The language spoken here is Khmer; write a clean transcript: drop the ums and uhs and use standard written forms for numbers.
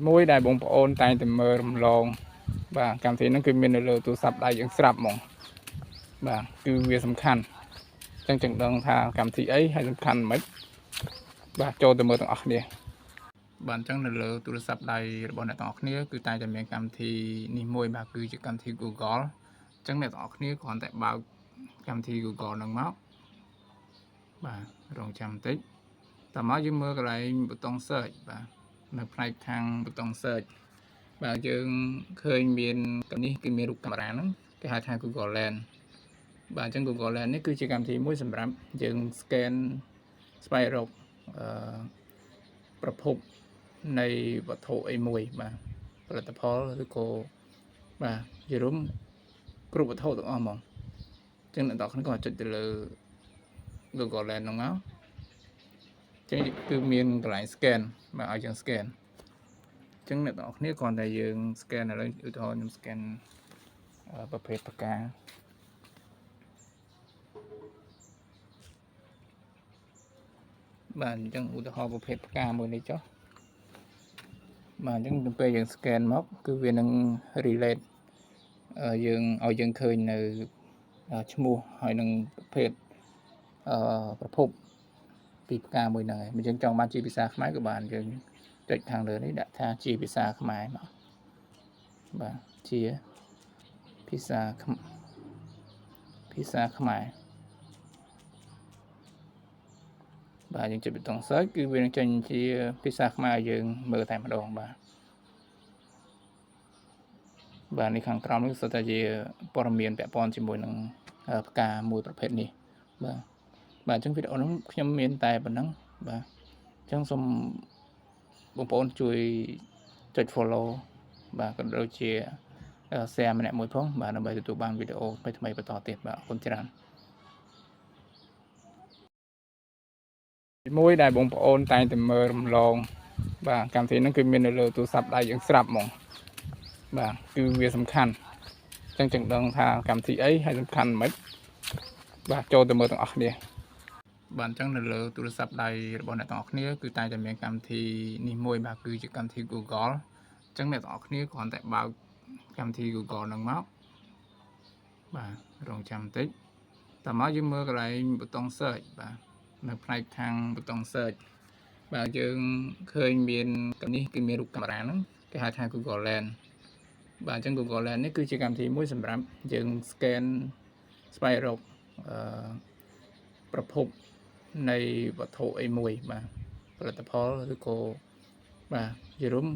មួយដែលបងប្អូនតែងតែមើលរំលងបាទកម្មវិធីហ្នឹងគឺមាននៅលើទូរស័ព្ទដៃយើងស្រាប់ហ្មងបាទគឺវាសំខាន់អញ្ចឹងដឹងថាកម្មវិធីអីហើយសំខាន់មិនបាទចូលទៅមើលទាំងអស់គ្នាបាទអញ្ចឹងនៅលើទូរស័ព្ទដៃរបស់អ្នកទាំងអស់គ្នាគឺតែងតែមានកម្មវិធីនេះមួយបាទគឺជាកម្មវិធី Google អញ្ចឹងអ្នកទាំងអស់គ្នាគ្រាន់តែបើកកម្មវិធី Google ហ្នឹងមកបាទរងចាំបន្តិចតើមកយើងមើលកន្លែងប៊ូតុង search បាទនៅផ្នែកខាងប៊ូតុង search បាទយើងឃើញមាននេះគឺមានរូបកាមេរ៉ាហ្នឹងគេហៅថា Google Lens បាទអញ្ចឹង Google Lens នេះគឺជាកម្មវិធីមួយសម្រាប់យើង scan ស្វែងរកប្រភពនៃវត្ថុអីមួយបាទផលិតផលឬក៏បាទជារួមគ្រប់វត្ថុទាំងអស់ហ្មងអញ្ចឹងអ្នកនរគ្នាក៏ចុចទៅលើ Google Lens ហ្នឹងមកអញ្ចឹងគឺមានកន្លែង scan បាទឲ្យយើង scan អញ្ចឹងអ្នកនរគ្នាគ្រាន់តែយើង scan ឥឡូវឧទាហរណ៍ខ្ញុំ scan ប្រភេទផ្កាបាទអញ្ចឹងឧទាហរណ៍ប្រភេទផ្កាមួយនេះចុះបាទអញ្ចឹងទៅពេលយើង scan មកគឺវានឹង relate យើងឲ្យយើងឃើញនៅឈ្មោះហើយនឹងប្រភេទប្រភពពីផ្កាមួយហ្នឹងហើយបើយើងចង់បានជាភាសាខ្មែរក៏បានយើងចុចខាងលើនេះដាក់ថាជាភាសាខ្មែរមកបាទជាភាសាខ្មែរបាទយើងចុចប៊ូតុង search គឺវានឹងចេញជាភាសាខ្មែរឲ្យយើងមើលតែម្ដងបាទនេះខាងក្រោមនេះសុទ្ធតែជាព័ត៌មានពាក់ព័ន្ធជាមួយនឹងផ្កាមួយប្រភេទនេះបាទអញ្ចឹងវីដេអូនេះខ្ញុំមានតែប៉ុណ្ណឹងបាទអញ្ចឹងសូមបងប្អូនជួយចុច follow បាទក៏ដូចជា share ម្នាក់មួយផងបាទដើម្បីទទួលបានវីដេអូថ្មីៗបន្តទៀតបាទអរគុណច្រើនមួយដែលបងប្អូនតែងតែមើលរំលងបាទកម្មវិធីហ្នឹងគឺមាននៅលើទូរស័ព្ទដៃយើងស្រាប់ហ្មងបាទគឺវាសំខាន់អញ្ចឹងដឹងថាកម្មវិធីអីហើយសំខាន់មិនបាទចូលទៅមើលទាំងអស់គ្នាបាទអញ្ចឹងនៅលើទូរស័ព្ទដៃរបស់អ្នកទាំងអស់គ្នាគឺតែងតែមានកម្មវិធីនេះមួយបាទគឺជាកម្មវិធី Google អញ្ចឹងអ្នកទាំងអស់គ្នាគ្រាន់តែបើកកម្មវិធី Google ហ្នឹងមកបាទរងចាំបន្តិចតើមកយើងមើលកន្លែងប៊ូតុង search បាទនៅផ្នែកខាងប៊ូតុង search បាទយើងឃើញមាននេះគឺមានរូបកាមេរ៉ាហ្នឹងគេហៅថា Google Lens បាទអញ្ចឹង Google Lens នេះគឺជាកម្មវិធីមួយសម្រាប់យើង scan ស្វែងរកប្រភពនៃវត្ថុអីមួយបាទផលិតផលឬក៏បាទជារួម